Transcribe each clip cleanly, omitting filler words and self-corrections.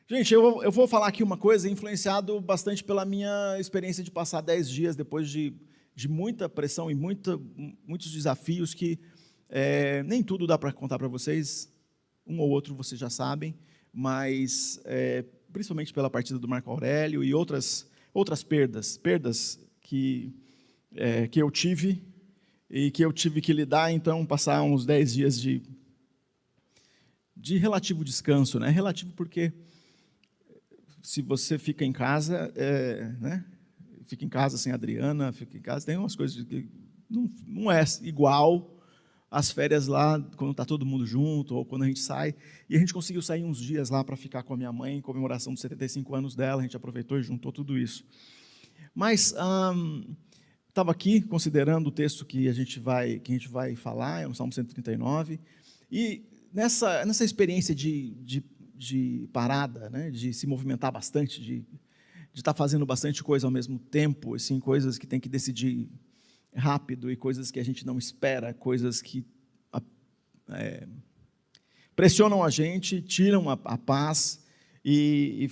Gente, eu vou falar aqui uma coisa influenciado bastante pela minha experiência de passar 10 dias depois de muita pressão e muitos desafios que nem tudo dá para contar para vocês, um ou outro vocês já sabem, mas principalmente pela partida do Marco Aurélio e outras perdas que eu tive e que eu tive que lidar, então passar uns 10 dias de relativo descanso, né? Relativo porque se você fica em casa, né? Fica em casa sem a Adriana, fica em casa, tem umas coisas que não é igual as férias lá, quando está todo mundo junto, ou quando a gente sai, e a gente conseguiu sair uns dias lá para ficar com a minha mãe, em comemoração dos 75 anos dela, a gente aproveitou e juntou tudo isso. Mas estava aqui considerando o texto que a gente vai falar, é o Salmo 139, e nessa experiência de parada, né, de se movimentar bastante, de estar fazendo bastante coisa ao mesmo tempo, assim, coisas que tem que decidir rápido e coisas que a gente não espera, coisas que pressionam a gente, tiram a paz, e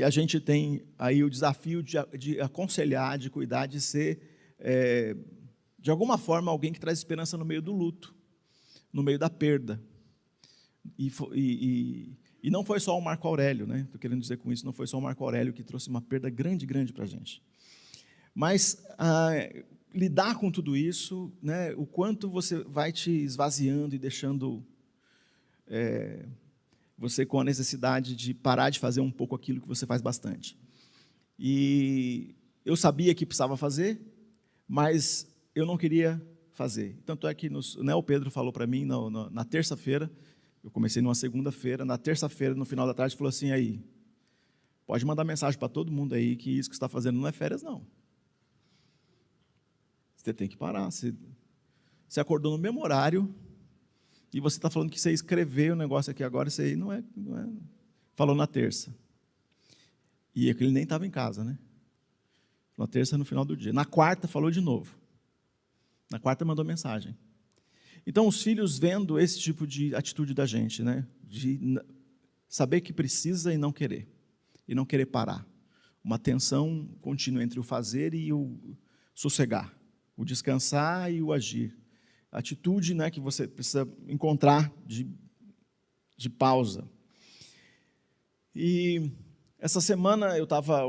a gente tem aí o desafio de aconselhar, de cuidar, de ser, de alguma forma, alguém que traz esperança no meio do luto, no meio da perda. E não foi só o Marco Aurélio, né? Estou querendo dizer com isso, não foi só o Marco Aurélio que trouxe uma perda grande para a gente. Mas lidar com tudo isso, né? O quanto você vai te esvaziando e deixando você com a necessidade de parar de fazer um pouco aquilo que você faz bastante. E eu sabia que precisava fazer, mas eu não queria fazer. Tanto é que o Pedro falou para mim na terça-feira. Eu comecei numa segunda-feira, na terça-feira, no final da tarde, falou assim, aí, pode mandar mensagem para todo mundo aí que isso que você está fazendo não é férias, não. Você tem que parar. Você acordou no mesmo horário e você está falando que você escreveu o negócio aqui agora, isso aí não é. Falou na terça. E ele nem estava em casa, né? Na terça, no final do dia. Na quarta, falou de novo. Na quarta, mandou mensagem. Então, os filhos vendo esse tipo de atitude da gente, né? De saber que precisa e não querer parar. Uma tensão contínua entre o fazer e o sossegar, o descansar e o agir. A atitude, né, que você precisa encontrar de pausa. E essa semana eu estava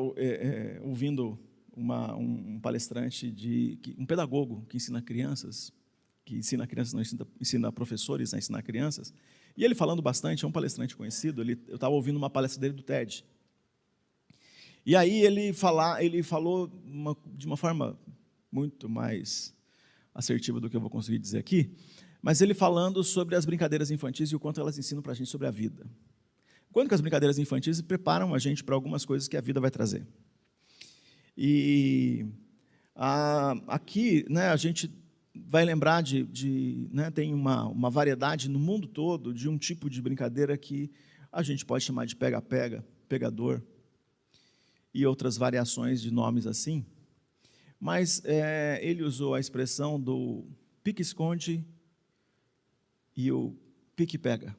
ouvindo um palestrante, um pedagogo que ensina crianças, não ensina professores a ensinar crianças, e ele falando bastante, é um palestrante conhecido, eu estava ouvindo uma palestra dele do TED, e aí ele falou de uma forma muito mais assertiva do que eu vou conseguir dizer aqui, mas ele falando sobre as brincadeiras infantis e o quanto elas ensinam para a gente sobre a vida. Quando que as brincadeiras infantis preparam a gente para algumas coisas que a vida vai trazer. E aqui, né, a gente vai lembrar né, tem uma variedade no mundo todo de um tipo de brincadeira que a gente pode chamar de pega-pega, pegador, e outras variações de nomes assim, mas ele usou a expressão do pique-esconde e o pique-pega.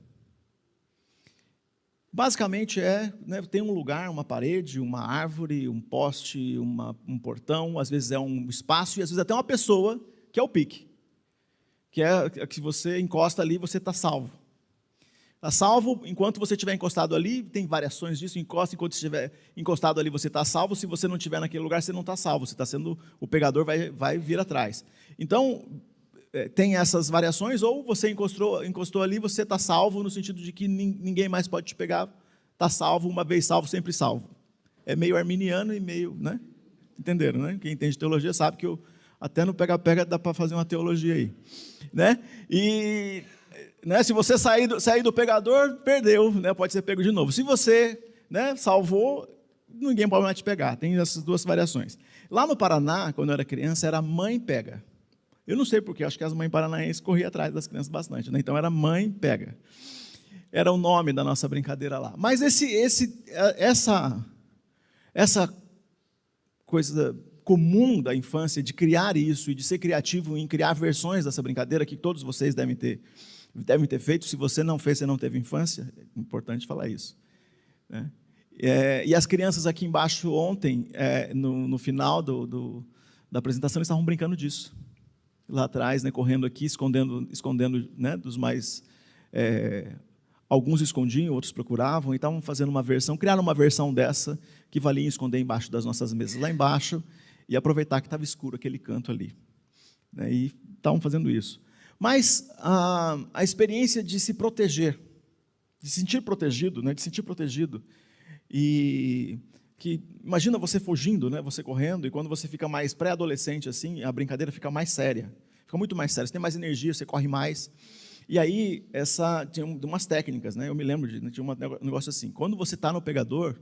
Basicamente né, tem um lugar, uma parede, uma árvore, um poste, um portão, às vezes é um espaço e às vezes até uma pessoa, que é o pique, que é que você encosta ali e você está salvo. Está salvo enquanto você estiver encostado ali, tem variações disso, enquanto você estiver encostado ali você está salvo, se você não estiver naquele lugar você não está salvo, você está sendo, o pegador vai vir atrás. Então, tem essas variações, ou você encostou ali, você está salvo, no sentido de que ninguém mais pode te pegar, está salvo, uma vez salvo, sempre salvo. É meio arminiano e meio, né? Entenderam, né? Quem entende teologia sabe que até no pega-pega dá para fazer uma teologia aí, né? E, né, se você sair do pegador, perdeu, né? Pode ser pego de novo. Se você, né, salvou, ninguém pode mais te pegar. Tem essas duas variações. Lá no Paraná, quando eu era criança, era mãe pega. Eu não sei porquê, acho que as mães paranaenses corriam atrás das crianças bastante, né? Então era mãe pega. Era o nome da nossa brincadeira lá. Mas essa coisa comum da infância, de criar isso e de ser criativo em criar versões dessa brincadeira, que todos vocês devem ter feito. Se você não fez, você não teve infância, é importante falar isso, né? E as crianças aqui embaixo ontem, no final da apresentação, eles estavam brincando disso. Lá atrás, né, correndo aqui, escondendo, né, dos mais... alguns escondiam, outros procuravam, e estavam fazendo uma versão, criaram uma versão dessa, que valia esconder embaixo das nossas mesas lá embaixo, e aproveitar que estava escuro aquele canto ali. Né, e estavam fazendo isso. Mas a experiência de se proteger, de se sentir protegido, né, e que imagina você fugindo, né, você correndo, e quando você fica mais pré-adolescente assim, a brincadeira fica mais séria, fica muito mais séria, você tem mais energia, você corre mais. E aí tinha umas técnicas, né? Eu me lembro tinha um negócio assim, quando você está no pegador,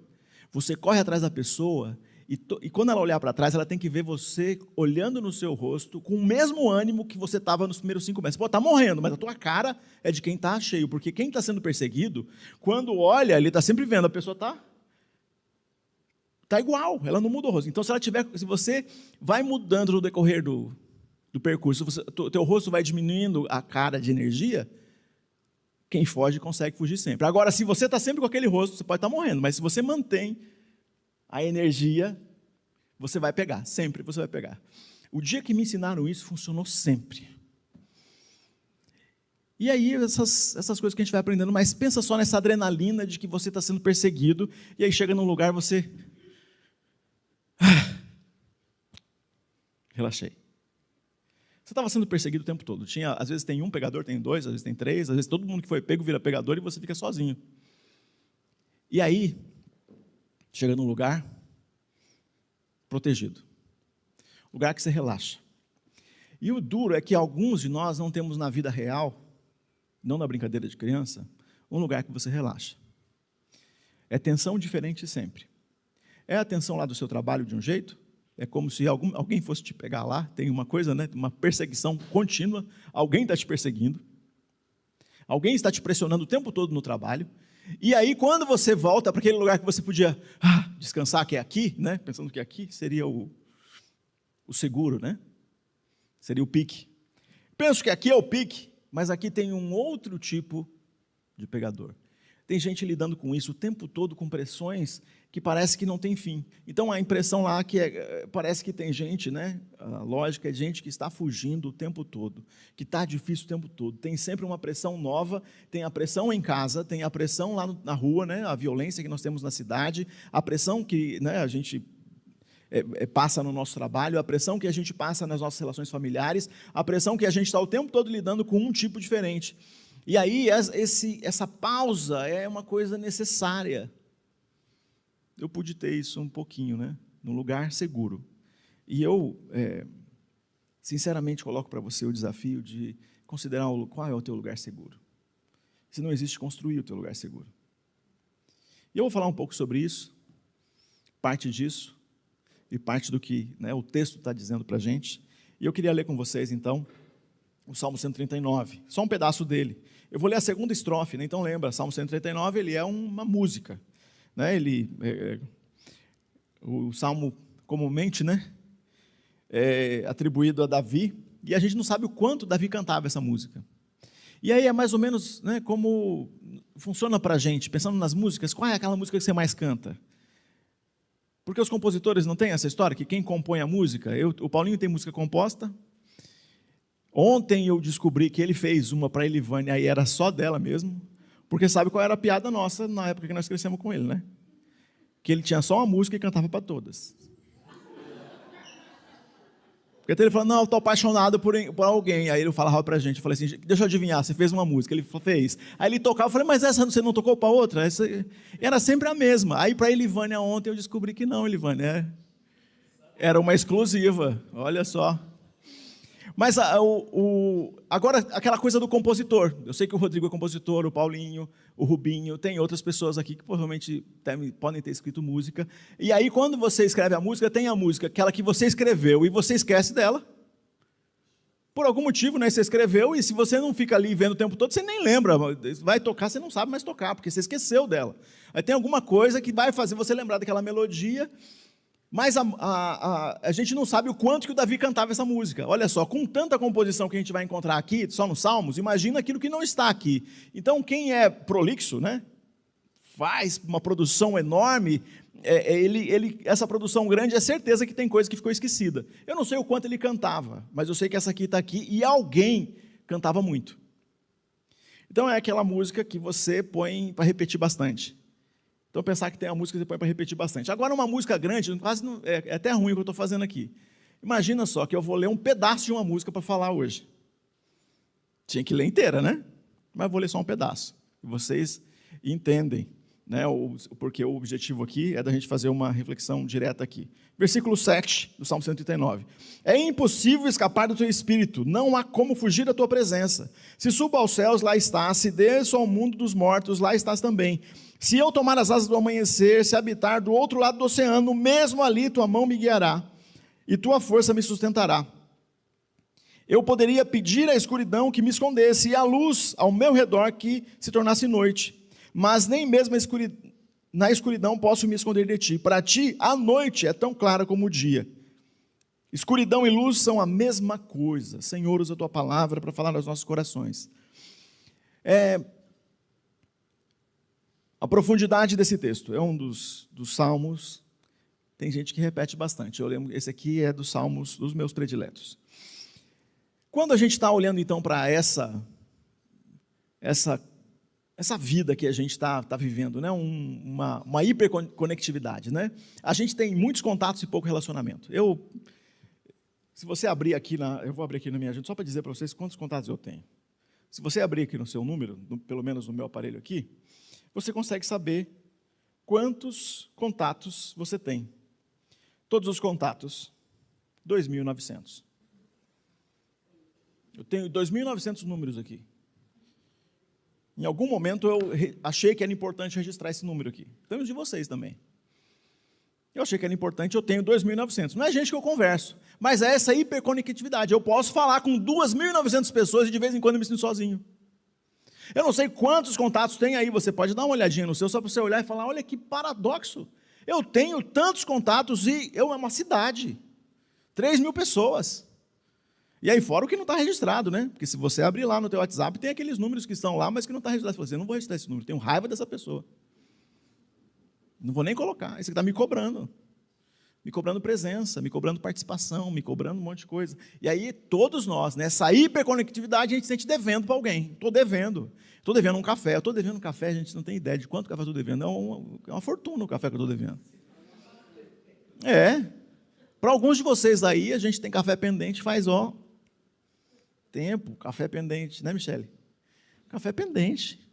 você corre atrás da pessoa e quando ela olhar para trás, ela tem que ver você olhando no seu rosto com o mesmo ânimo que você estava nos primeiros 5 meses. Pô, está morrendo, mas a tua cara é de quem está cheio, porque quem está sendo perseguido, quando olha, ele está sempre vendo, a pessoa está igual, ela não muda o rosto. Então, se você vai mudando no decorrer do percurso, teu rosto vai diminuindo a cara de energia, quem foge consegue fugir sempre. Agora, se você está sempre com aquele rosto, você pode estar morrendo, mas se você mantém a energia, você vai pegar, sempre você vai pegar. O dia que me ensinaram isso, funcionou sempre. E aí, essas coisas que a gente vai aprendendo, mas pensa só nessa adrenalina de que você está sendo perseguido, e aí chega num lugar, você... Relaxei. Você estava sendo perseguido o tempo todo. Às vezes tem um pegador, tem 2, às vezes tem 3, às vezes todo mundo que foi pego vira pegador e você fica sozinho. E aí, chega num lugar protegido. Lugar que você relaxa. E o duro é que alguns de nós não temos na vida real, não na brincadeira de criança, um lugar que você relaxa. É tensão diferente sempre. É a tensão lá do seu trabalho de um jeito, é como se alguém fosse te pegar lá, tem uma coisa, né, uma perseguição contínua, alguém está te perseguindo, alguém está te pressionando o tempo todo no trabalho, e aí quando você volta para aquele lugar que você podia descansar, que é aqui, né, pensando que aqui seria o seguro, né, seria o pique. Penso que aqui é o pique, mas aqui tem um outro tipo de pegador. Tem gente lidando com isso o tempo todo, com pressões que parece que não tem fim. Então, a impressão lá que parece que tem gente, né? A lógica é gente que está fugindo o tempo todo, que está difícil o tempo todo. Tem sempre uma pressão nova, tem a pressão em casa, tem a pressão lá na rua, né? A violência que nós temos na cidade, a pressão que, né, a gente passa no nosso trabalho, a pressão que a gente passa nas nossas relações familiares, a pressão que a gente está o tempo todo lidando com um tipo diferente. E aí, essa pausa é uma coisa necessária. Eu pude ter isso um pouquinho, né? Num lugar seguro. E eu, sinceramente, coloco para você o desafio de considerar qual é o teu lugar seguro. Se não existe, construir o teu lugar seguro. E eu vou falar um pouco sobre isso, parte disso, e parte do que, né, o texto está dizendo para a gente. E eu queria ler com vocês, então, o Salmo 139, só um pedaço dele. Eu vou ler a segunda estrofe, né? Então lembra, Salmo 139, ele é uma música. Né? O Salmo, comumente, né, é atribuído a Davi, e a gente não sabe o quanto Davi cantava essa música. E aí é mais ou menos, né, como funciona para a gente, pensando nas músicas, qual é aquela música que você mais canta? Porque os compositores não têm essa história, que quem compõe a música, o Paulinho tem música composta. Ontem eu descobri que ele fez uma para a Elivânia, aí era só dela mesmo, porque sabe qual era a piada nossa na época que nós crescemos com ele, né? Que ele tinha só uma música e cantava para todas. Porque até ele falou, não, eu estou apaixonado por alguém. Aí ele falava para a gente, eu falei assim, deixa eu adivinhar, você fez uma música. Ele fez. Aí ele tocava, eu falei, mas essa você não tocou para outra? Essa era sempre a mesma. Aí para a Elivânia ontem eu descobri que não, Elivânia, era uma exclusiva, olha só. Mas agora, aquela coisa do compositor. Eu sei que o Rodrigo é compositor, o Paulinho, o Rubinho, tem outras pessoas aqui que provavelmente podem ter escrito música. E aí, quando você escreve a música, tem a música, aquela que você escreveu, e você esquece dela. Por algum motivo, né, você escreveu, e se você não fica ali vendo o tempo todo, você nem lembra. Vai tocar, você não sabe mais tocar, porque você esqueceu dela. Aí tem alguma coisa que vai fazer você lembrar daquela melodia. Mas a gente não sabe o quanto que o Davi cantava essa música. Olha só, com tanta composição que a gente vai encontrar aqui, só nos Salmos, imagina aquilo que não está aqui. Então, quem é prolixo, né, faz uma produção enorme, essa produção grande é certeza que tem coisa que ficou esquecida. Eu não sei o quanto ele cantava, mas eu sei que essa aqui está aqui e alguém cantava muito. Então é aquela música que você põe para repetir bastante. Então pensar que tem uma música que você põe para repetir bastante. Agora uma música grande, quase não, é até ruim o que eu estou fazendo aqui. Imagina só que eu vou ler um pedaço de uma música para falar hoje. Tinha que ler inteira, né? Mas vou ler só um pedaço. E vocês entendem, né? Porque o objetivo aqui é da gente fazer uma reflexão direta aqui. Versículo 7 do Salmo 139. É impossível escapar do teu espírito, não há como fugir da tua presença. Se subo aos céus, lá estás, se desço ao mundo dos mortos, lá estás também. Se eu tomar as asas do amanhecer, se habitar do outro lado do oceano, mesmo ali tua mão me guiará, e tua força me sustentará. Eu poderia pedir à escuridão que me escondesse, e à luz ao meu redor que se tornasse noite. Mas nem mesmo na escuridão posso me esconder de ti. Para ti, a noite é tão clara como o dia. Escuridão e luz são a mesma coisa. Senhor, usa a tua palavra para falar aos nossos corações. A profundidade desse texto é um dos salmos. Tem gente que repete bastante. Eu lembro, esse aqui é dos salmos dos meus prediletos. Quando a gente está olhando então para essa vida que a gente está vivendo, né? uma hiperconectividade, né? A gente tem muitos contatos e pouco relacionamento. Se você abrir aqui, eu vou abrir aqui na minha agenda só para dizer para vocês quantos contatos eu tenho. Se você abrir aqui no seu número, pelo menos no meu aparelho aqui, você consegue saber quantos contatos você tem. Todos os contatos, 2.900. Eu tenho 2.900 números aqui. Em algum momento eu achei que era importante registrar esse número aqui. Tem os de vocês também. Eu achei que era importante, eu tenho 2.900. Não é gente que eu converso, mas é essa hiperconectividade. Eu posso falar com 2.900 pessoas e de vez em quando eu me sinto sozinho. Eu não sei quantos contatos tem aí, você pode dar uma olhadinha no seu, só para você olhar e falar, olha que paradoxo. Eu tenho tantos contatos e é uma cidade. 3.000 pessoas. E aí fora o que não está registrado, né? Porque se você abrir lá no teu WhatsApp, tem aqueles números que estão lá, mas que não está registrado. Você fala assim, eu não vou registrar esse número, tenho raiva dessa pessoa. Não vou nem colocar, esse aqui está me cobrando. Me cobrando presença, me cobrando participação, me cobrando um monte de coisa. E aí todos nós, nessa hiperconectividade, a gente se sente devendo para alguém. Estou devendo um café. Eu estou devendo um café, a gente não tem ideia de quanto café eu estou devendo. É uma fortuna o café que eu estou devendo. Para alguns de vocês aí, a gente tem café pendente, faz tempo, café pendente, né, Michele? Café pendente.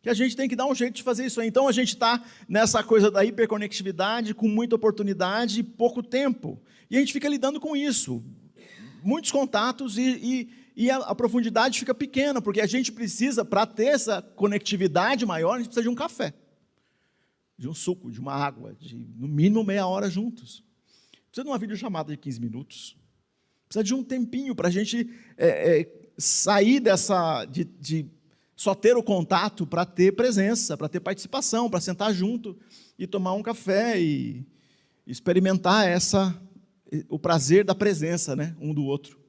Que a gente tem que dar um jeito de fazer isso aí. Então, a gente está nessa coisa da hiperconectividade, com muita oportunidade e pouco tempo. E a gente fica lidando com isso. Muitos contatos e a profundidade fica pequena, porque a gente precisa, para ter essa conectividade maior, a gente precisa de um café, de um suco, de uma água, de no mínimo meia hora juntos. Precisa de uma videochamada de 15 minutos. Precisa de um tempinho para a gente sair de só ter o contato para ter presença, para ter participação, para sentar junto e tomar um café e experimentar o prazer da presença, né, um do outro.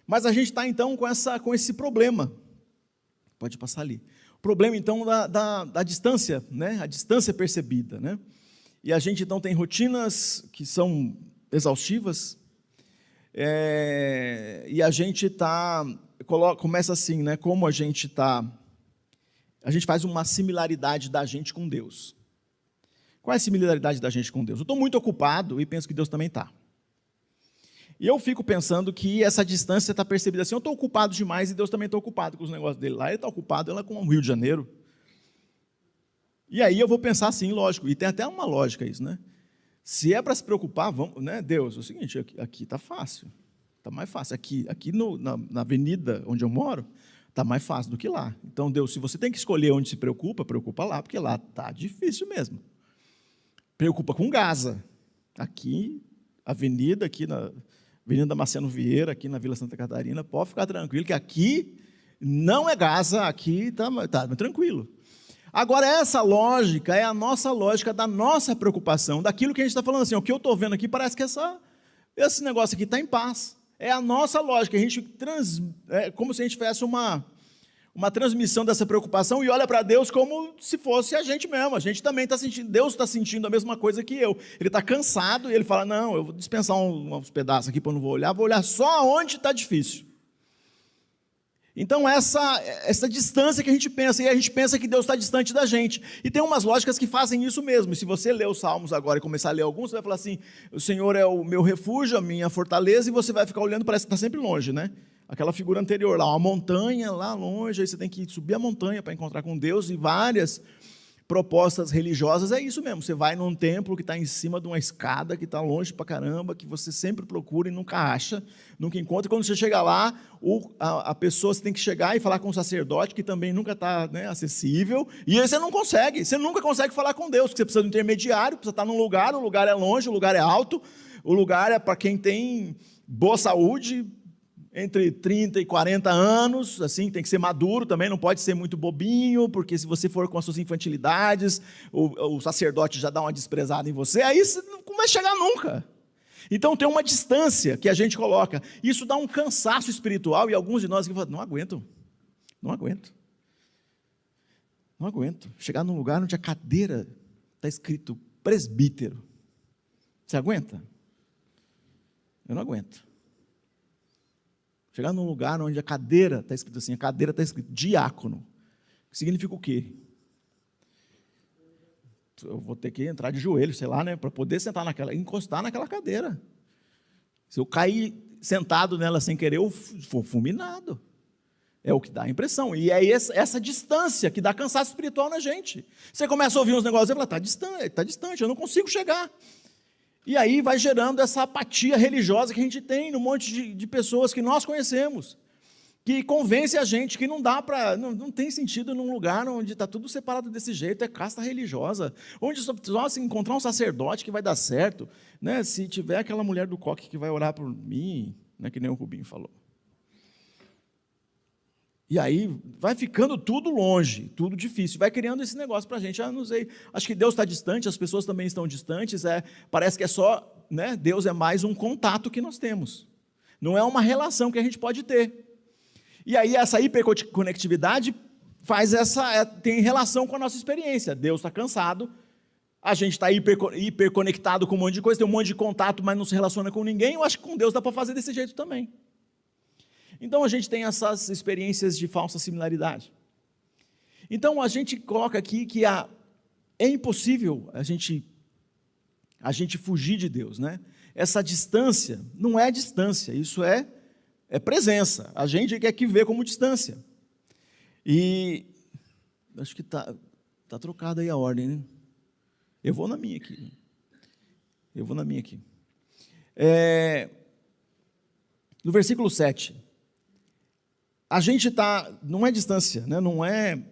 Mas a gente está então com esse problema. Pode passar ali. O problema então da distância, né, a distância percebida, né? E a gente então tem rotinas que são exaustivas, e a gente começa assim, né, como a gente faz uma similaridade da gente com Deus. Qual é a similaridade da gente com Deus? Eu estou muito ocupado e penso que Deus também está. E eu fico pensando que essa distância está percebida assim, eu estou ocupado demais e Deus também está ocupado com os negócios dele lá, ele está ocupado ela com o Rio de Janeiro. E aí eu vou pensar assim, lógico, e tem até uma lógica isso, né? Se é para se preocupar, vamos, né, Deus, é o seguinte, aqui está fácil, está mais fácil. Aqui na avenida onde eu moro, está mais fácil do que lá. Então, Deus, se você tem que escolher onde se preocupa lá, porque lá está difícil mesmo. Preocupa com Gaza. Aqui, avenida, aqui na Avenida Marciano Vieira, aqui na Vila Santa Catarina, pode ficar tranquilo, que aqui não é Gaza, aqui está tranquilo. Agora, essa lógica é a nossa lógica da nossa preocupação, daquilo que a gente está falando assim, o que eu estou vendo aqui parece que esse negócio aqui está em paz. É a nossa lógica, é como se a gente tivesse uma transmissão dessa preocupação e olha para Deus como se fosse a gente mesmo. A gente também está sentindo, Deus está sentindo a mesma coisa que eu. Ele está cansado e ele fala, não, eu vou dispensar uns pedaços aqui, para eu não vou olhar só onde está difícil. Então essa distância que a gente pensa, e a gente pensa que Deus está distante da gente. E tem umas lógicas que fazem isso mesmo. E se você ler os Salmos agora e começar a ler alguns, você vai falar assim, o Senhor é o meu refúgio, a minha fortaleza, e você vai ficar olhando, parece que está sempre longe, né? Aquela figura anterior lá, uma montanha lá longe, aí você tem que subir a montanha para encontrar com Deus, e várias propostas religiosas é isso mesmo. Você vai num templo que está em cima de uma escada, que está longe pra caramba, que você sempre procura e nunca acha, nunca encontra. E quando você chega lá, a pessoa, você tem que chegar e falar com o sacerdote, que também nunca está, né, acessível, e aí você não consegue, você nunca consegue falar com Deus, porque você precisa de um intermediário, precisa estar num lugar, o lugar é longe, o lugar é alto, o lugar é para quem tem boa saúde, entre 30 e 40 anos, assim, tem que ser maduro também, não pode ser muito bobinho, porque se você for com as suas infantilidades, o sacerdote já dá uma desprezada em você, aí você não vai chegar nunca. Então tem uma distância que a gente coloca, isso dá um cansaço espiritual, e alguns de nós que falam, não aguento, chegar num lugar onde a cadeira está escrito presbítero, você aguenta? Eu não aguento. Chegar num lugar onde a cadeira está escrito assim, a cadeira está escrito diácono. Significa o quê? Eu vou ter que entrar de joelho, sei lá, né, para poder encostar naquela cadeira. Se eu cair sentado nela sem querer, eu for fulminado. É o que dá a impressão. E é essa distância que dá cansaço espiritual na gente. Você começa a ouvir uns negócios e fala, está distante, eu não consigo chegar. E aí vai gerando essa apatia religiosa que a gente tem num monte de pessoas que nós conhecemos, que convence a gente que não dá para, não tem sentido num lugar onde está tudo separado desse jeito, é casta religiosa, onde só se encontrar um sacerdote que vai dar certo, né? Se tiver aquela mulher do coque que vai orar por mim, né, que nem o Rubinho falou. E aí vai ficando tudo longe, tudo difícil, vai criando esse negócio para a gente, não sei, acho que Deus está distante, as pessoas também estão distantes, parece que é só, né, Deus é mais um contato que nós temos, não é uma relação que a gente pode ter. E aí essa hiperconectividade tem relação com a nossa experiência, Deus está cansado, a gente está hiperconectado com um monte de coisa, tem um monte de contato, mas não se relaciona com ninguém, eu acho que com Deus dá para fazer desse jeito também. Então a gente tem essas experiências de falsa similaridade. Então a gente coloca aqui que é impossível a gente fugir de Deus, né? Essa distância não é distância, isso é presença. A gente quer que vê como distância. E acho que está trocada aí a ordem, né? Eu vou na minha aqui. No versículo 7. A gente não é distância, né? Não é,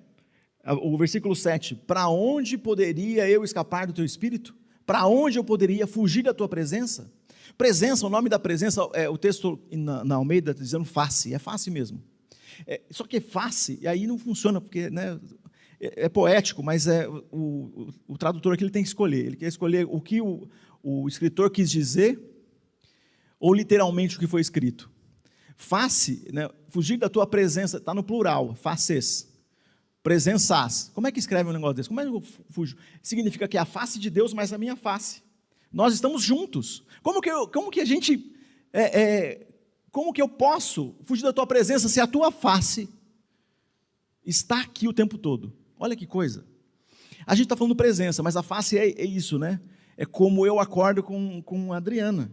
o versículo 7, para onde poderia eu escapar do teu espírito? Para onde eu poderia fugir da tua presença? Presença, o nome da presença, o texto na Almeida está dizendo face, é face mesmo. Só que face, e aí não funciona, porque, né, é poético, mas o tradutor aqui ele tem que escolher, ele quer escolher o que o escritor quis dizer, ou literalmente o que foi escrito. Face, né, fugir da tua presença, está no plural, faces, presenças. Como é que escreve um negócio desse? Como é que eu fujo? Significa que é a face de Deus, mas a minha face. Nós estamos juntos. Como que eu posso fugir da tua presença se a tua face está aqui o tempo todo? Olha que coisa. A gente está falando presença, mas a face é isso, né? É como eu acordo com a Adriana.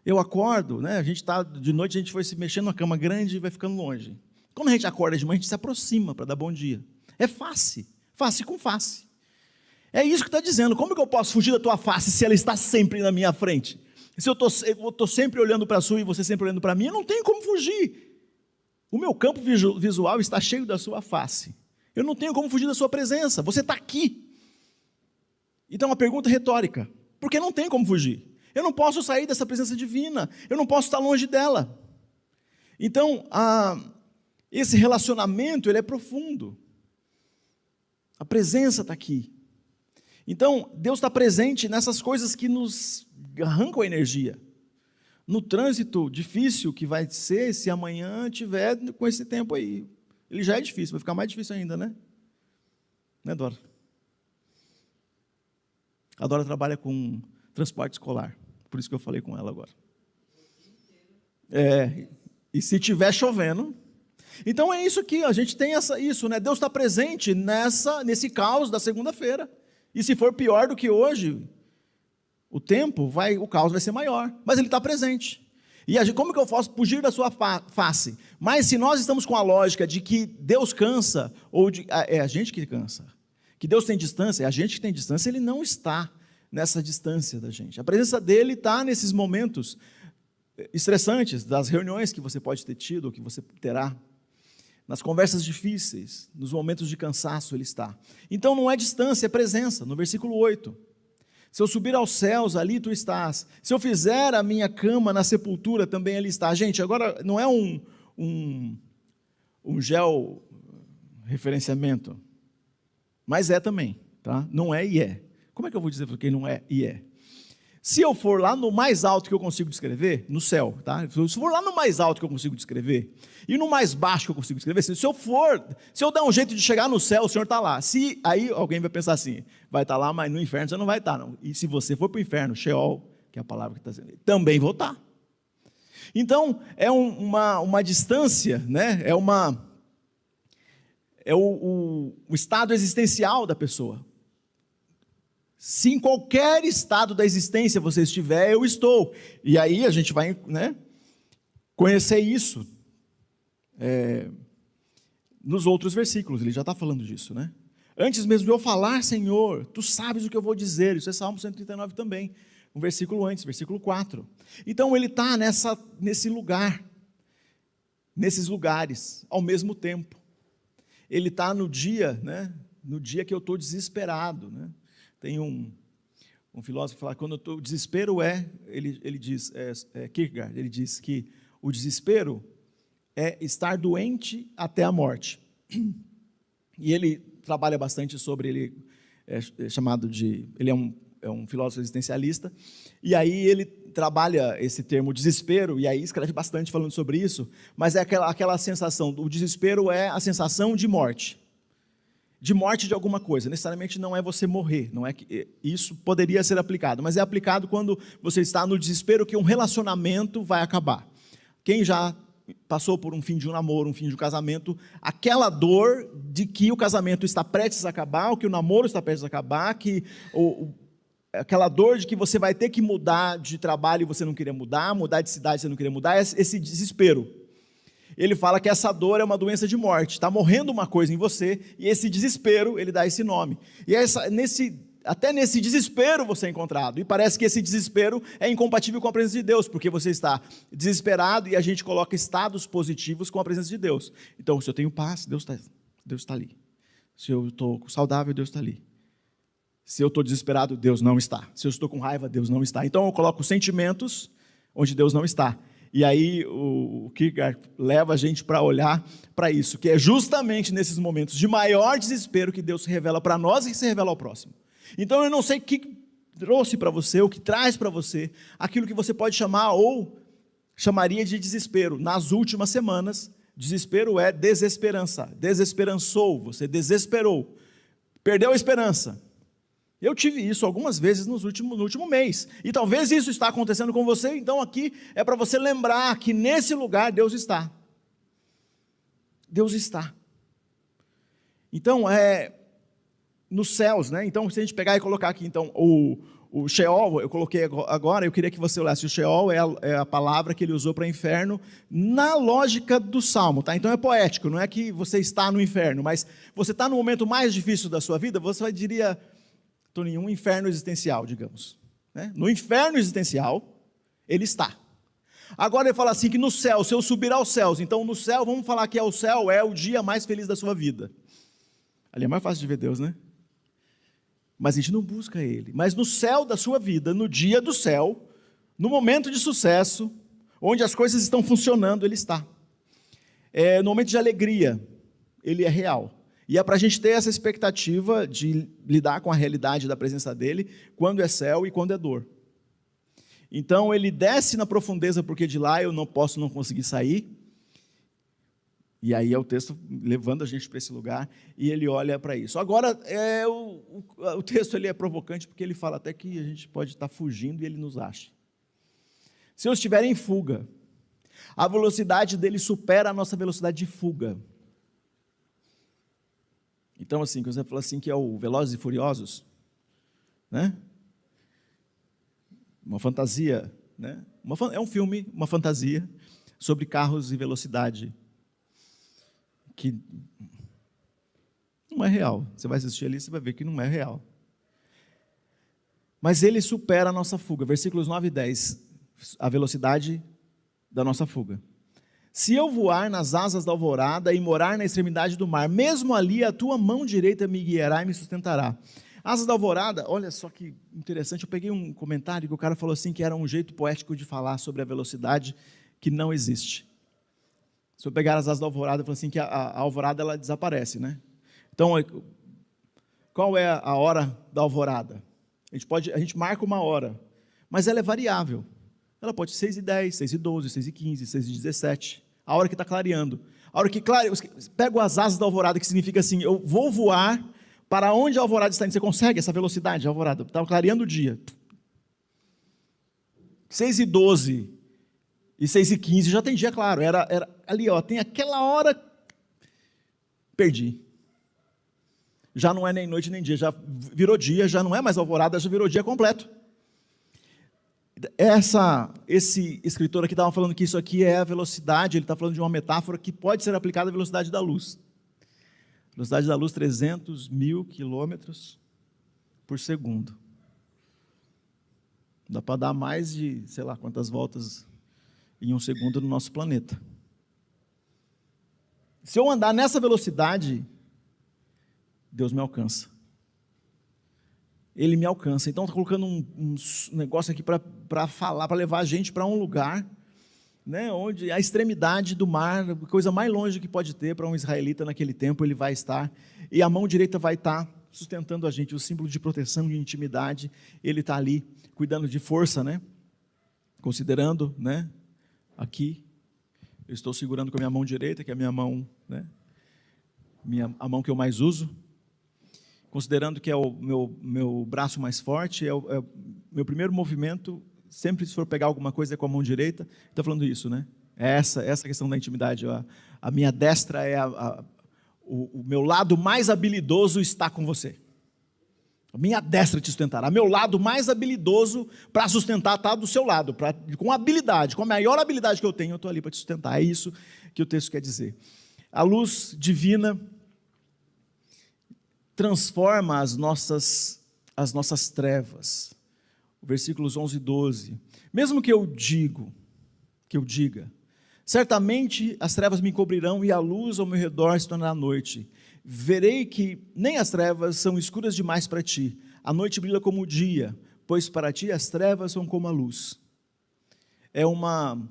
Eu acordo, né? De noite a gente foi se mexendo numa cama grande e vai ficando longe. Quando a gente acorda de manhã, a gente se aproxima para dar bom dia. É face com face. É isso que está dizendo. Como que eu posso fugir da tua face se ela está sempre na minha frente? Se eu estou sempre olhando para a sua e você sempre olhando para mim, eu não tenho como fugir. O meu campo visual está cheio da sua face. Eu não tenho como fugir da sua presença. Você está aqui. Então, uma pergunta retórica. Por que não tem como fugir? Eu não posso sair dessa presença divina. Eu não posso estar longe dela. Então, esse relacionamento ele é profundo. A presença está aqui. Então, Deus está presente nessas coisas que nos arrancam a energia. No trânsito difícil que vai ser se amanhã tiver com esse tempo aí. Ele já é difícil, vai ficar mais difícil ainda, né? Né, Dora? A Dora trabalha com transporte escolar, por isso que eu falei com ela agora. E se estiver chovendo... Então é isso aqui, a gente tem isso, né? Deus está presente nesse caos da segunda-feira. E se for pior do que hoje, o caos vai ser maior. Mas Ele está presente. E como que eu posso fugir da sua face? Mas se nós estamos com a lógica de que Deus cansa, é a gente que cansa, que Deus tem distância, é a gente que tem distância, Ele não está nessa distância da gente. A presença dEle está nesses momentos estressantes, das reuniões que você pode ter tido, ou que você terá, nas conversas difíceis, nos momentos de cansaço Ele está. Então não é distância, é presença. No versículo 8, se eu subir aos céus, ali tu estás. Se eu fizer a minha cama na sepultura, também ali está. Gente, agora não é um georreferenciamento, mas é também, tá? Não é e é. Como é que eu vou dizer para quem não é e é? Se eu for lá no mais alto que eu consigo descrever, no céu, tá? Se eu for lá no mais alto que eu consigo descrever, e no mais baixo que eu consigo descrever, se eu der um jeito de chegar no céu, o Senhor está lá. Aí alguém vai pensar assim, vai estar lá, mas no inferno você não vai estar, não. E se você for para o inferno, Sheol, que é a palavra que está sendo, também vou estar. Então, é uma distância, né? É o estado existencial da pessoa. Se em qualquer estado da existência você estiver, eu estou. E aí a gente vai, né, conhecer isso nos outros versículos, ele já está falando disso, né? Antes mesmo de eu falar, Senhor, tu sabes o que eu vou dizer. Isso é Salmo 139 também, um versículo antes, versículo 4. Então ele está nesse lugar, nesses lugares, ao mesmo tempo. Ele está no dia, né, no dia que eu estou desesperado, né? Tem um filósofo que fala que quando o desespero ele diz, Kierkegaard, ele diz que o desespero é estar doente até a morte. E ele trabalha bastante sobre, ele é um filósofo existencialista, e aí ele trabalha esse termo desespero, e aí escreve bastante falando sobre isso, mas é aquela sensação, o desespero é a sensação de morte de alguma coisa. Necessariamente não é você morrer, não é que isso poderia ser aplicado, mas é aplicado quando você está no desespero que um relacionamento vai acabar. Quem já passou por um fim de um namoro, um fim de um casamento, aquela dor de que o casamento está prestes a acabar, ou que o namoro está prestes a acabar, aquela dor de que você vai ter que mudar de trabalho e você não queria mudar de cidade e você não queria mudar, esse desespero. Ele fala que essa dor é uma doença de morte, está morrendo uma coisa em você, e esse desespero, ele dá esse nome. E até nesse desespero você é encontrado, e parece que esse desespero é incompatível com a presença de Deus, porque você está desesperado e a gente coloca estados positivos com a presença de Deus. Então, se eu tenho paz, Deus está ali. Se eu estou saudável, Deus está ali. Se eu estou desesperado, Deus não está. Se eu estou com raiva, Deus não está. Então, eu coloco sentimentos onde Deus não está. E aí o Kierkegaard leva a gente para olhar para isso, que é justamente nesses momentos de maior desespero que Deus se revela para nós e se revela ao próximo. Então eu não sei o que trouxe para você, o que traz para você, aquilo que você pode chamar ou chamaria de desespero. Nas últimas semanas, desespero é desesperança, desesperançou, você desesperou, perdeu a esperança. Eu tive isso algumas vezes no último mês, e talvez isso está acontecendo com você, então aqui é para você lembrar que nesse lugar Deus está. Deus está. Então, nos céus, né? Então, se a gente pegar e colocar aqui, então, o Sheol, eu coloquei agora, eu queria que você olhasse, o Sheol é a palavra que ele usou para inferno, na lógica do Salmo, tá? Então é poético, não é que você está no inferno, mas você está no momento mais difícil da sua vida, você diria... Estou em um inferno existencial, digamos. Né? No inferno existencial, ele está. Agora ele fala assim, que no céu, se eu subir aos céus, então no céu, vamos falar que o céu é o dia mais feliz da sua vida. Ali é mais fácil de ver Deus, né? Mas a gente não busca Ele. Mas no céu da sua vida, no dia do céu, no momento de sucesso, onde as coisas estão funcionando, Ele está. No momento de alegria, Ele é real. E é para a gente ter essa expectativa de lidar com a realidade da presença dEle, quando é céu e quando é dor. Então, Ele desce na profundeza, porque de lá eu não posso não conseguir sair. E aí é o texto levando a gente para esse lugar, e ele olha para isso. Agora, o texto ele é provocante, porque ele fala até que a gente pode estar fugindo e ele nos acha. Se eu estiver em fuga, a velocidade dele supera a nossa velocidade de fuga. Então, assim, quando você fala assim que é o Velozes e Furiosos, né? Uma fantasia, né? É um filme, uma fantasia sobre carros e velocidade, que não é real. Você vai assistir ali, você vai ver que não é real. Mas ele supera a nossa fuga. Versículos 9 e 10, a velocidade da nossa fuga. Se eu voar nas asas da alvorada e morar na extremidade do mar, mesmo ali a tua mão direita me guiará e me sustentará. Asas da alvorada, olha só que interessante, eu peguei um comentário que o cara falou assim, que era um jeito poético de falar sobre a velocidade que não existe. Se eu pegar as asas da alvorada, eu falo assim que a alvorada ela desaparece, né? Então, qual é a hora da alvorada? A gente marca uma hora, mas ela é variável. Ela pode ser 6h10, 6h12, 6h15, 6h17, a hora que está clareando. A hora que clareia, pego as asas da alvorada, que significa assim, eu vou voar para onde a alvorada está indo. Você consegue essa velocidade, a alvorada? Estava clareando o dia. 6h12 e 6h15 já tem dia claro. Era ali, ó, tem aquela hora, perdi. Já não é nem noite nem dia, já virou dia, já não é mais alvorada, já virou dia completo. Esse escritor aqui estava falando que isso aqui é a velocidade, ele está falando de uma metáfora que pode ser aplicada à velocidade da luz. Velocidade da luz, 300 mil quilômetros por segundo. Dá para dar mais de, sei lá, quantas voltas em um segundo no nosso planeta. Se eu andar nessa velocidade, Deus me alcança. Ele me alcança. Então, está colocando um negócio aqui para falar, para levar a gente para um lugar, né, onde a extremidade do mar, a coisa mais longe que pode ter para um israelita naquele tempo, ele vai estar, e a mão direita vai estar sustentando a gente, o símbolo de proteção, de intimidade, ele está ali, cuidando de força, né, considerando, né, aqui, eu estou segurando com a minha mão direita, que é a minha mão, né, a mão que eu mais uso, considerando que é o meu braço mais forte, é o meu primeiro movimento, sempre se for pegar alguma coisa é com a mão direita, está falando isso, né? É essa questão da intimidade. A minha destra é o meu lado mais habilidoso está com você. A minha destra te sustentará. Meu lado mais habilidoso para sustentar está do seu lado, com habilidade, com a maior habilidade que eu tenho, eu estou ali para te sustentar. É isso que o texto quer dizer. A luz divina transforma as nossas trevas. Versículos 11 e 12. Mesmo que eu diga, certamente as trevas me encobrirão e a luz ao meu redor se tornará noite. Verei que nem as trevas são escuras demais para ti. A noite brilha como o dia, pois para ti as trevas são como a luz. É uma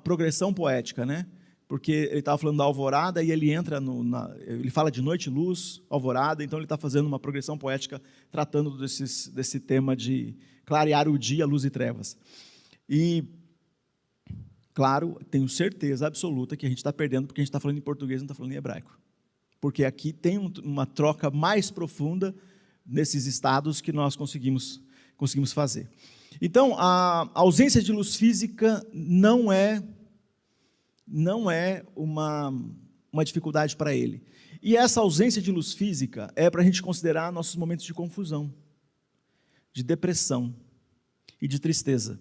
progressão poética, né? Porque ele estava falando da alvorada e ele entra, ele fala de noite, luz, alvorada, então ele está fazendo uma progressão poética, tratando desse tema de clarear o dia, luz e trevas. E, claro, tenho certeza absoluta que a gente está perdendo, porque a gente está falando em português, não está falando em hebraico. Porque aqui tem uma troca mais profunda nesses estados que nós conseguimos fazer. Então, a ausência de luz física não é uma dificuldade para ele. E essa ausência de luz física é para a gente considerar nossos momentos de confusão, de depressão e de tristeza.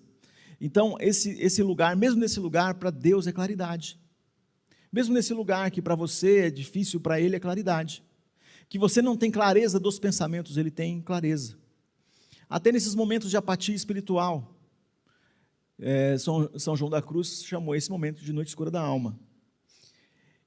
Então, esse lugar, mesmo nesse lugar, para Deus é claridade. Mesmo nesse lugar que para você é difícil, para Ele é claridade. Que você não tem clareza dos pensamentos, Ele tem clareza. Até nesses momentos de apatia espiritual, São João da Cruz chamou esse momento de noite escura da alma.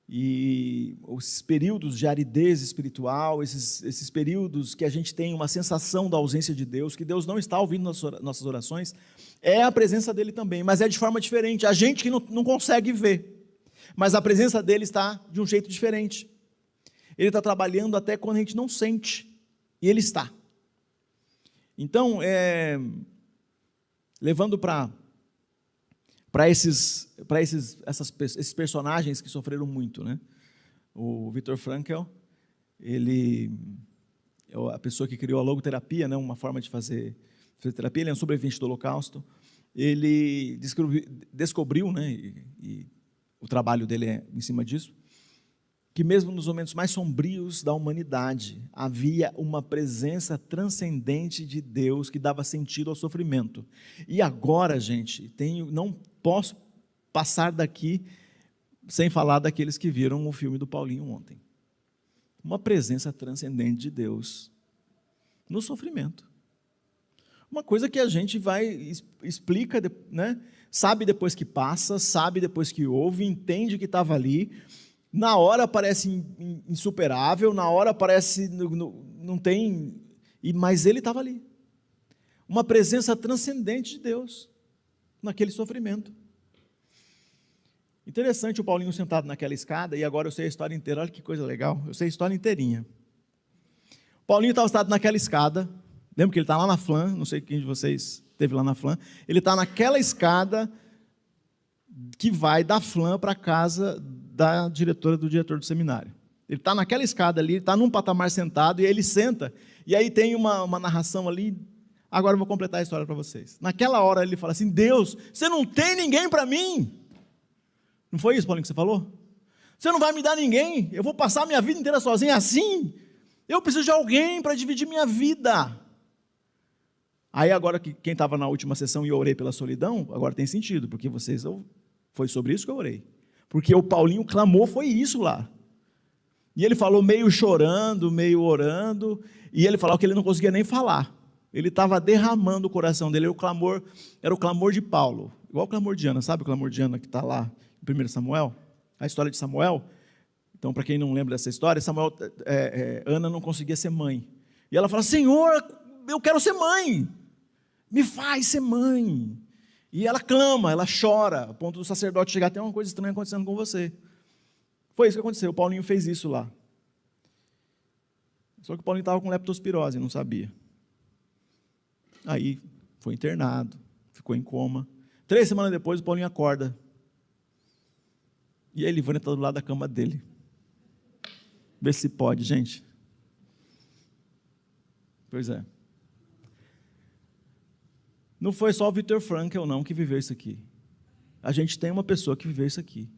E os períodos de aridez espiritual, esses períodos que a gente tem uma sensação da ausência de Deus, que Deus não está ouvindo nossas orações, é a presença dele também, mas é de forma diferente. A gente que não consegue ver, mas a presença dele está de um jeito diferente. Ele está trabalhando até quando a gente não sente, e ele está. Então, levando para para esses personagens que sofreram muito, né? O Viktor Frankl, ele é a pessoa que criou a logoterapia, né? Uma forma de fazer terapia. Ele é um sobrevivente do Holocausto. Ele descobriu, né? E o trabalho dele é em cima disso, que mesmo nos momentos mais sombrios da humanidade, havia uma presença transcendente de Deus que dava sentido ao sofrimento. E agora, gente, não posso passar daqui sem falar daqueles que viram o filme do Paulinho ontem. Uma presença transcendente de Deus no sofrimento. Uma coisa que a gente explica, né? Sabe depois que passa, sabe depois que ouve, entende que estava ali. Na hora parece insuperável, na hora parece não tem, mas ele estava ali. Uma presença transcendente de Deus naquele sofrimento. Interessante o Paulinho sentado naquela escada, e agora eu sei a história inteira. Olha que coisa legal, eu sei a história inteirinha. O Paulinho estava sentado naquela escada, lembra que ele está lá na Flam, não sei quem de vocês esteve lá na Flam, ele está naquela escada que vai da Flam para a casa da diretora, do diretor do seminário. Ele está naquela escada ali, está num patamar sentado, e aí ele senta, e aí tem uma narração ali. Agora eu vou completar a história para vocês. Naquela hora ele fala assim: Deus, você não tem ninguém para mim. Não foi isso, Paulinho, que você falou? Você não vai me dar ninguém, eu vou passar minha vida inteira sozinho assim? Eu preciso de alguém para dividir minha vida. Aí agora, quem estava na última sessão e eu orei pela solidão, agora tem sentido, porque foi sobre isso que eu orei. Porque o Paulinho clamou, foi isso lá. E ele falou meio chorando, meio orando, e ele falou que ele não conseguia nem falar. Ele estava derramando o coração dele, era o clamor de Paulo, igual o clamor de Ana, sabe o clamor de Ana que está lá em 1 Samuel? A história de Samuel. Então, para quem não lembra dessa história, Ana não conseguia ser mãe. E ela fala: Senhor, eu quero ser mãe, me faz ser mãe. E ela clama, ela chora, a ponto do sacerdote chegar: tem uma coisa estranha acontecendo com você. Foi isso que aconteceu, o Paulinho fez isso lá. Só que o Paulinho estava com leptospirose, não sabia. Aí foi internado, ficou em coma. 3 semanas depois, o Paulinho acorda. E aí, Livânia está do lado da cama dele. Vê se pode, gente. Pois é. Não foi só o Viktor Frankl, não, que viveu isso aqui. A gente tem uma pessoa que viveu isso aqui.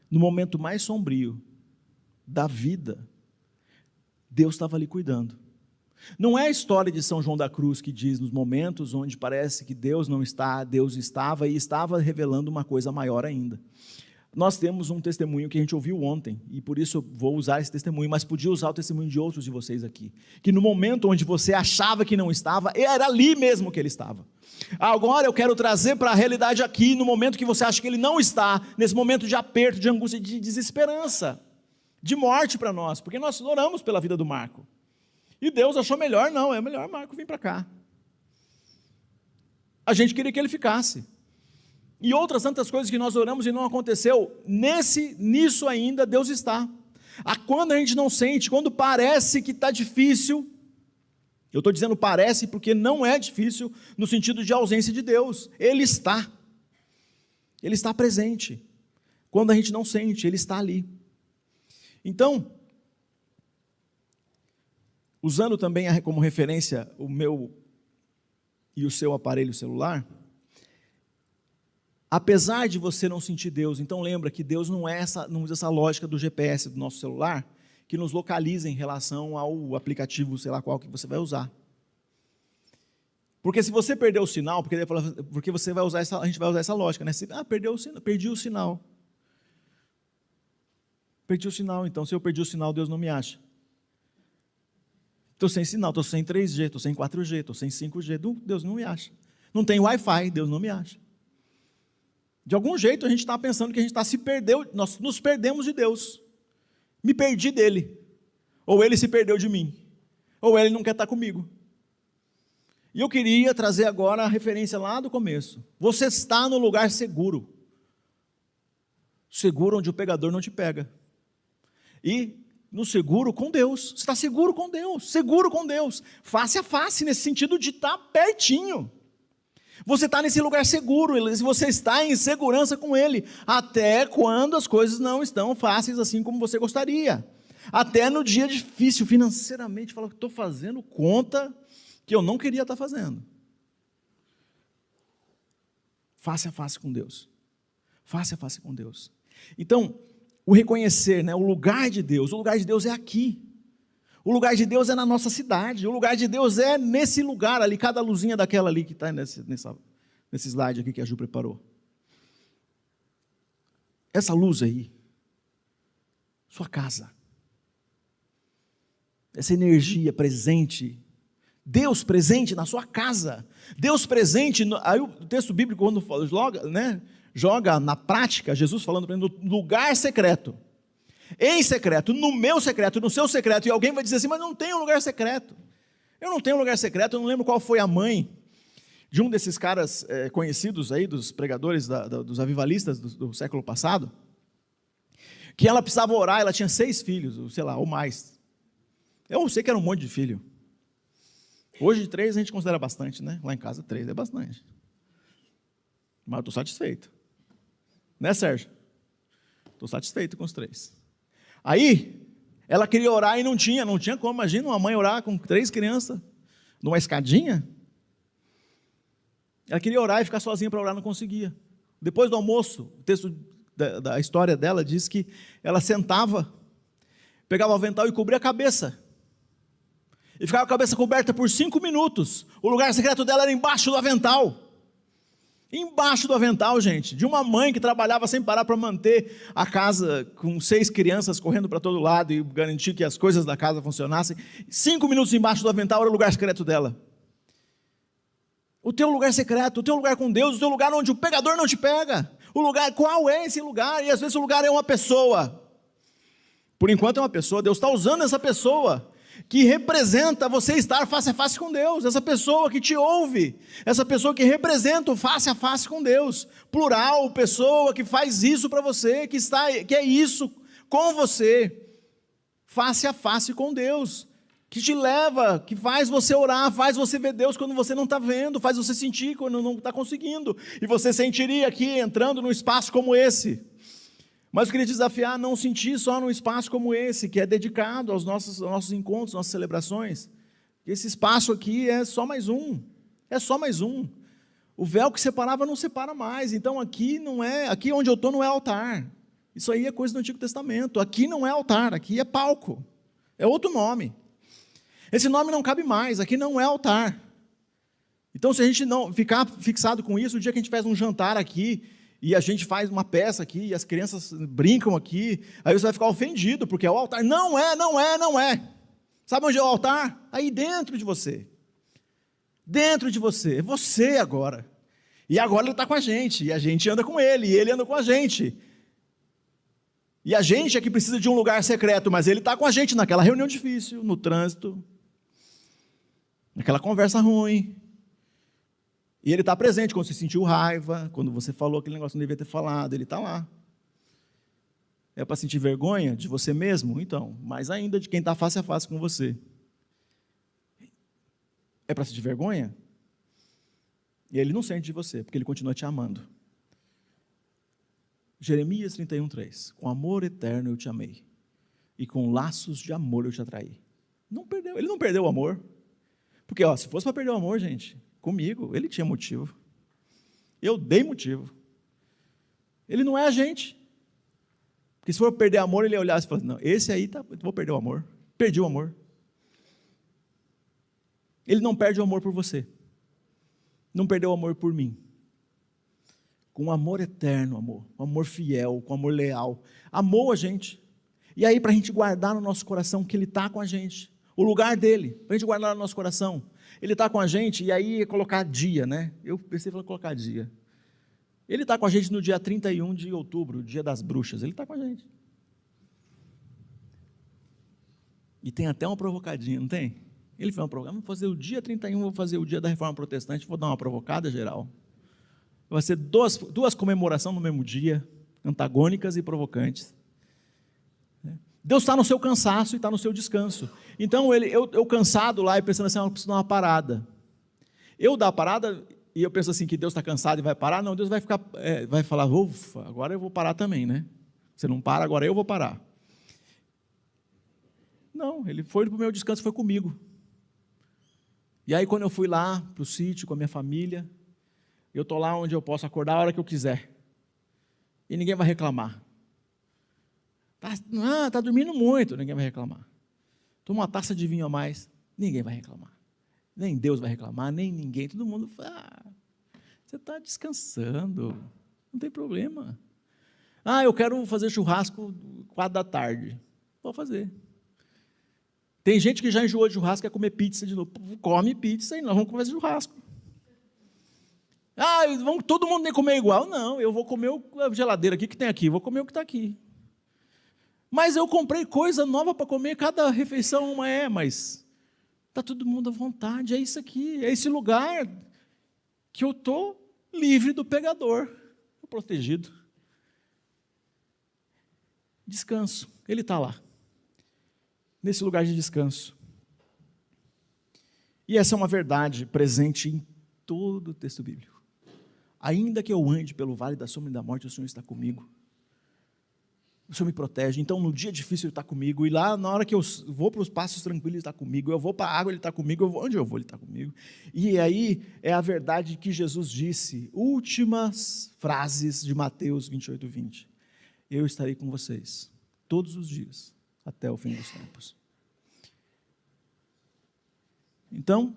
No momento mais sombrio da vida, Deus estava ali cuidando. Não é a história de São João da Cruz que diz: nos momentos onde parece que Deus não está, Deus estava, e estava revelando uma coisa maior ainda. Nós temos um testemunho que a gente ouviu ontem, e por isso eu vou usar esse testemunho, mas podia usar o testemunho de outros de vocês aqui, que no momento onde você achava que não estava, era ali mesmo que ele estava. Agora eu quero trazer para a realidade aqui, no momento que você acha que ele não está, nesse momento de aperto, de angústia, de desesperança, de morte para nós, porque nós oramos pela vida do Marco, e Deus achou melhor: não, é melhor Marco vir para cá. A gente queria que ele ficasse. E outras tantas coisas que nós oramos e não aconteceu, nisso ainda Deus está. Quando a gente não sente, quando parece que está difícil, eu estou dizendo parece porque não é difícil no sentido de ausência de Deus, Ele está presente. Quando a gente não sente, Ele está ali. Então, usando também como referência o meu e o seu aparelho celular, apesar de você não sentir Deus, então lembra que Deus não usa essa lógica do GPS do nosso celular, que nos localiza em relação ao aplicativo, sei lá qual que você vai usar. Porque se você perder o sinal, porque você vai usar a gente vai usar essa lógica, né? Perdi o sinal. Perdi o sinal, então se eu perdi o sinal, Deus não me acha. Estou sem sinal, estou sem 3G, estou sem 4G, estou sem 5G, Deus não me acha. Não tem Wi-Fi, Deus não me acha. De algum jeito a gente está pensando que a gente se perdeu, nós nos perdemos de Deus. Me perdi dele. Ou ele se perdeu de mim. Ou ele não quer estar comigo. E eu queria trazer agora a referência lá do começo. Você está no lugar seguro. Seguro onde o pegador não te pega. E no seguro com Deus. Você está seguro com Deus. Seguro com Deus. Face a face, nesse sentido de estar pertinho. Você está nesse lugar seguro, você está em segurança com Ele, até quando as coisas não estão fáceis assim como você gostaria. Até no dia difícil financeiramente, fala que estou fazendo conta que eu não queria estar fazendo. Face a face com Deus. Face a face com Deus. Então, o reconhecer, né, o lugar de Deus é aqui. O lugar de Deus é na nossa cidade. O lugar de Deus é nesse lugar ali, cada luzinha daquela ali que está nesse slide aqui que a Ju preparou. Essa luz aí, sua casa. Essa energia presente, Deus presente na sua casa, Deus presente, aí o texto bíblico quando joga na prática, Jesus falando para ele, no lugar secreto, em secreto, no meu secreto, no seu secreto, e alguém vai dizer assim, mas não tem um lugar secreto, eu não tenho um lugar secreto, eu não lembro qual foi a mãe de um desses caras conhecidos aí, dos pregadores, dos avivalistas do século passado, que ela precisava orar, ela tinha 6 filhos, sei lá, ou mais. Eu sei que era um monte de filho. Hoje 3 a gente considera bastante, né? Lá em casa 3 é bastante. Mas eu estou satisfeito. Né, Sérgio? Estou satisfeito com os 3. Aí, ela queria orar e não tinha como. Imagina uma mãe orar com 3 crianças, numa escadinha. Ela queria orar e ficar sozinha para orar, não conseguia. Depois do almoço, o texto da história dela diz que ela sentava, pegava o avental e cobria a cabeça. E ficava com a cabeça coberta por 5 minutos. O lugar secreto dela era embaixo do avental. Embaixo do avental, gente, de uma mãe que trabalhava sem parar para manter a casa com 6 crianças correndo para todo lado e garantir que as coisas da casa funcionassem. 5 minutos embaixo do avental era o lugar secreto dela. O teu lugar secreto, o teu lugar com Deus, o teu lugar onde o pegador não te pega. O lugar, qual é esse lugar? E às vezes o lugar é uma pessoa. Por enquanto é uma pessoa, Deus está usando essa pessoa que representa você estar face a face com Deus, essa pessoa que te ouve, essa pessoa que representa o face a face com Deus, plural, pessoa que faz isso para você, que é isso com você, face a face com Deus, que te leva, que faz você orar, faz você ver Deus quando você não está vendo, faz você sentir quando não está conseguindo, e você sentiria aqui entrando num espaço como esse. Mas eu queria te desafiar a não sentir só num espaço como esse, que é dedicado aos nossos encontros, nossas celebrações. Esse espaço aqui é só mais um, O véu que separava não separa mais, então aqui onde eu estou não é altar. Isso aí é coisa do Antigo Testamento, aqui não é altar, aqui é palco, é outro nome. Esse nome não cabe mais, aqui não é altar. Então se a gente não ficar fixado com isso, o dia que a gente faz um jantar aqui, e a gente faz uma peça aqui, e as crianças brincam aqui, aí você vai ficar ofendido, porque é o altar. Não é. Sabe onde é o altar? Aí dentro de você. Dentro de você, é você agora. E agora ele está com a gente, e a gente anda com ele, e ele anda com a gente. E a gente é que precisa de um lugar secreto, mas ele está com a gente naquela reunião difícil, no trânsito, naquela conversa ruim. E ele está presente quando você sentiu raiva, quando você falou aquele negócio que não devia ter falado, ele está lá. É para sentir vergonha de você mesmo? Então, mais ainda de quem está face a face com você. É para sentir vergonha? E ele não sente de você, porque ele continua te amando. Jeremias 31:3. Com amor eterno eu te amei, e com laços de amor eu te atraí. Ele não perdeu o amor. Porque, se fosse para perder o amor, gente, comigo, ele tinha motivo. Eu dei motivo. Ele não é a gente. Porque se for perder amor, ele ia olhar e falar, não, esse aí, vou perder o amor. Perdi o amor. Ele não perde o amor por você. Não perdeu o amor por mim. Com amor eterno, amor. Com amor fiel, com amor leal. Amou a gente. E aí, para a gente guardar no nosso coração que ele está com a gente. O lugar dele, para a gente guardar no nosso coração. Ele está com a gente, e aí colocar dia, né? Eu pensei em colocar dia. Ele está com a gente no dia 31 de outubro, dia das bruxas. Ele está com a gente. E tem até uma provocadinha, não tem? Ele fez uma provocada. Vamos fazer o dia 31, vou fazer o dia da Reforma Protestante, vou dar uma provocada geral. Vai ser duas comemorações no mesmo dia, antagônicas e provocantes. Deus está no seu cansaço e está no seu descanso. Então, eu cansado lá e pensando assim, eu preciso dar uma parada. Eu dar a parada, E eu penso assim, que Deus está cansado e vai parar. Não, Deus vai ficar, vai falar, ufa, agora eu vou parar também, né? Você não para, agora eu vou parar. Não, ele foi para o meu descanso, foi comigo. E aí quando eu fui lá para o sítio com a minha família, eu estou lá onde eu posso acordar a hora que eu quiser. E ninguém vai reclamar. Tá dormindo muito, ninguém vai reclamar. Toma uma taça de vinho a mais, ninguém vai reclamar. Nem Deus vai reclamar, nem ninguém. Todo mundo fala, você está descansando, não tem problema. Eu quero fazer churrasco 4 da tarde. Vou fazer. Tem gente que já enjoou de churrasco, quer comer pizza de novo. Come pizza e nós vamos comer churrasco. Todo mundo tem que comer igual. Não, eu vou comer a geladeira aqui que tem aqui, vou comer o que está aqui. Mas eu comprei coisa nova para comer, cada refeição mas está todo mundo à vontade, é isso aqui, é esse lugar que eu estou livre do pegador, estou protegido. Descanso, ele está lá, nesse lugar de descanso. E essa é uma verdade presente em todo o texto bíblico. Ainda que eu ande pelo vale da sombra e da morte, o Senhor está comigo. O Senhor me protege. Então, no dia difícil, Ele está comigo. E lá, na hora que eu vou para os passos tranquilos, Ele está comigo. Eu vou para a água, Ele está comigo. Onde eu vou, Ele está comigo. E aí, é a verdade que Jesus disse. Últimas frases de Mateus 28, 20. Eu estarei com vocês todos os dias, até o fim dos tempos. Então,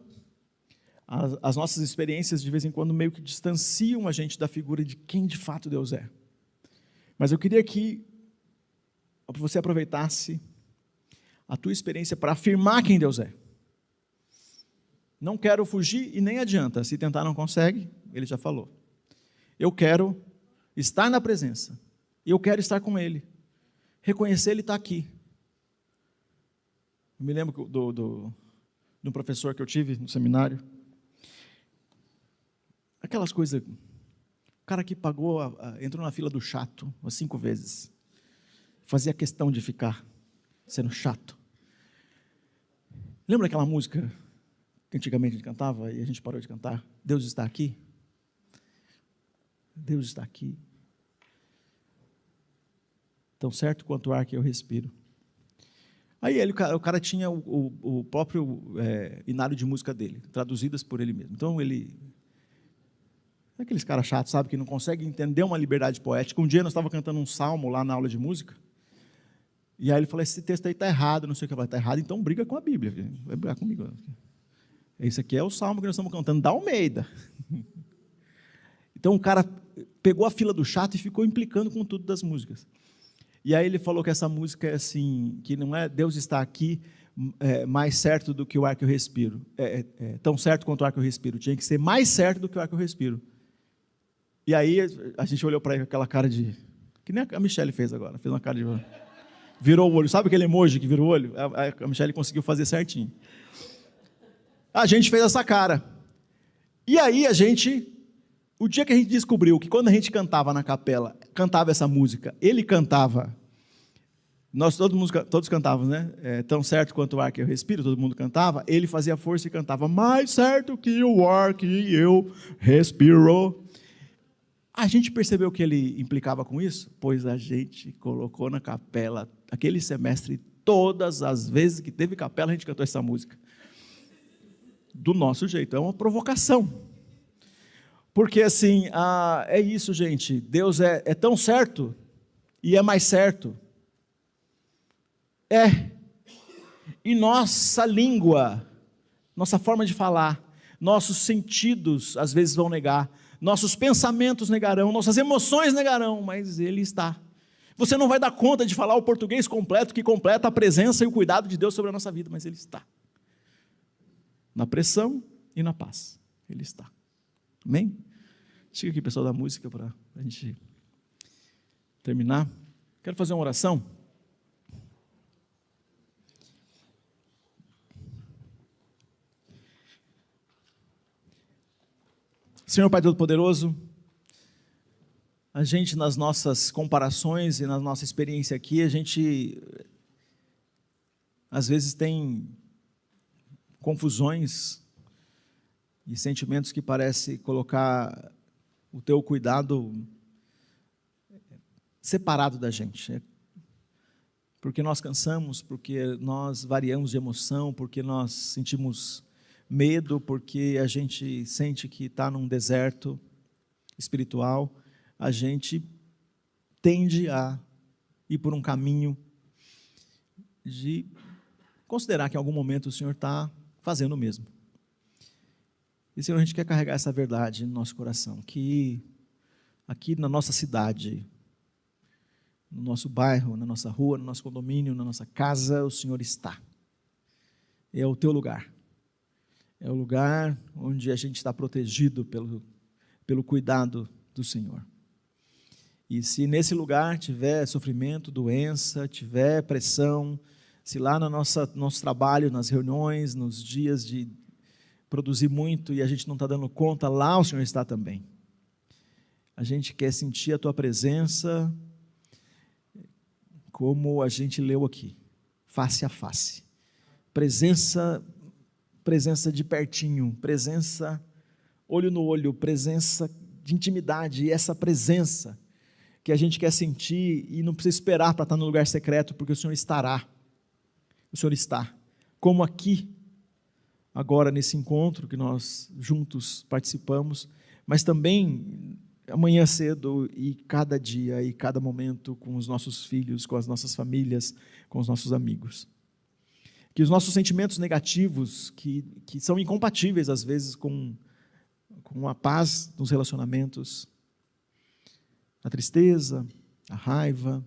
as nossas experiências, de vez em quando, meio que distanciam a gente da figura de quem de fato Deus é. Mas eu queria que você aproveitasse a tua experiência para afirmar quem Deus é. Não quero fugir e nem adianta. Se tentar não consegue, Ele já falou. Eu quero estar na presença. Eu quero estar com Ele. Reconhecer Ele está aqui. Eu me lembro de um professor que eu tive no seminário. Aquelas coisas, o cara que pagou, entrou na fila do chato umas 5 vezes, fazia questão de ficar sendo chato. Lembra aquela música que antigamente a gente cantava e a gente parou de cantar? Deus está aqui? Deus está aqui. Tão certo quanto o ar que eu respiro. Aí o cara tinha o próprio inário de música dele, traduzidas por ele mesmo. Então ele... É aqueles caras chatos, sabe, que não conseguem entender uma liberdade poética. Um dia nós estávamos cantando um salmo lá na aula de música, e aí ele falou, esse texto aí está errado, não sei o que, está errado, então briga com a Bíblia, vai brigar comigo. Esse aqui é o salmo que nós estamos cantando, da Almeida. Então o cara pegou a fila do chato e ficou implicando com tudo das músicas. E aí ele falou que essa música é assim, que não é Deus está aqui, mais certo do que o ar que eu respiro. Tão certo quanto o ar que eu respiro. Tinha que ser mais certo do que o ar que eu respiro. E aí a gente olhou para ele com aquela cara de... Que nem a Michelle fez agora. Fez uma cara de... Virou o olho. Sabe aquele emoji que virou o olho? A Michelle conseguiu fazer certinho. A gente fez essa cara. E aí o dia que a gente descobriu que quando a gente cantava na capela, cantava essa música, ele cantava, nós todos cantávamos, né? Tão certo quanto o ar que eu respiro, todo mundo cantava, ele fazia força e cantava, mais certo que o ar que eu respiro. A gente percebeu o que ele implicava com isso? Pois a gente colocou na capela, aquele semestre, todas as vezes que teve capela, a gente cantou essa música. Do nosso jeito, é uma provocação. Porque assim, é isso, gente, Deus é tão certo e é mais certo. E nossa língua, nossa forma de falar, nossos sentidos às vezes vão negar, nossos pensamentos negarão, nossas emoções negarão, mas Ele está. Você não vai dar conta de falar o português completo, que completa a presença e o cuidado de Deus sobre a nossa vida, mas Ele está. Na pressão e na paz, Ele está. Amém? Chega aqui, pessoal da música, para a gente terminar. Quero fazer uma oração. Senhor Pai Todo-Poderoso, a gente nas nossas comparações e na nossa experiência aqui, a gente às vezes tem confusões e sentimentos que parecem colocar o teu cuidado separado da gente. Porque nós cansamos, porque nós variamos de emoção, porque nós sentimos medo, porque a gente sente que está num deserto espiritual, a gente tende a ir por um caminho de considerar que em algum momento o Senhor está fazendo o mesmo. E, Senhor, a gente quer carregar essa verdade no nosso coração, que aqui na nossa cidade, no nosso bairro, na nossa rua, no nosso condomínio, na nossa casa, o Senhor está. É o teu lugar. É o lugar onde a gente está protegido pelo cuidado do Senhor. E se nesse lugar tiver sofrimento, doença, tiver pressão, se lá no nosso trabalho, nas reuniões, nos dias de produzir muito e a gente não está dando conta, lá o Senhor está também. A gente quer sentir a tua presença, como a gente leu aqui, face a face. Presença de pertinho, presença olho no olho, presença de intimidade, e essa presença que a gente quer sentir e não precisa esperar para estar no lugar secreto, porque o Senhor estará. O Senhor está, como aqui, agora nesse encontro que nós juntos participamos, mas também amanhã cedo e cada dia e cada momento com os nossos filhos, com as nossas famílias, com os nossos amigos. Que os nossos sentimentos negativos, que são incompatíveis às vezes com a paz nos relacionamentos, a tristeza, a raiva,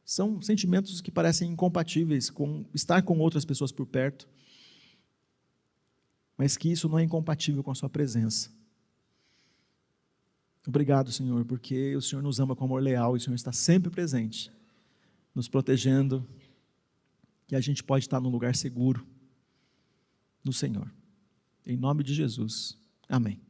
são sentimentos que parecem incompatíveis com estar com outras pessoas por perto, mas que isso não é incompatível com a sua presença. Obrigado, Senhor, porque o Senhor nos ama com amor leal e o Senhor está sempre presente, nos protegendo, que a gente pode estar num lugar seguro no Senhor. Em nome de Jesus. Amém.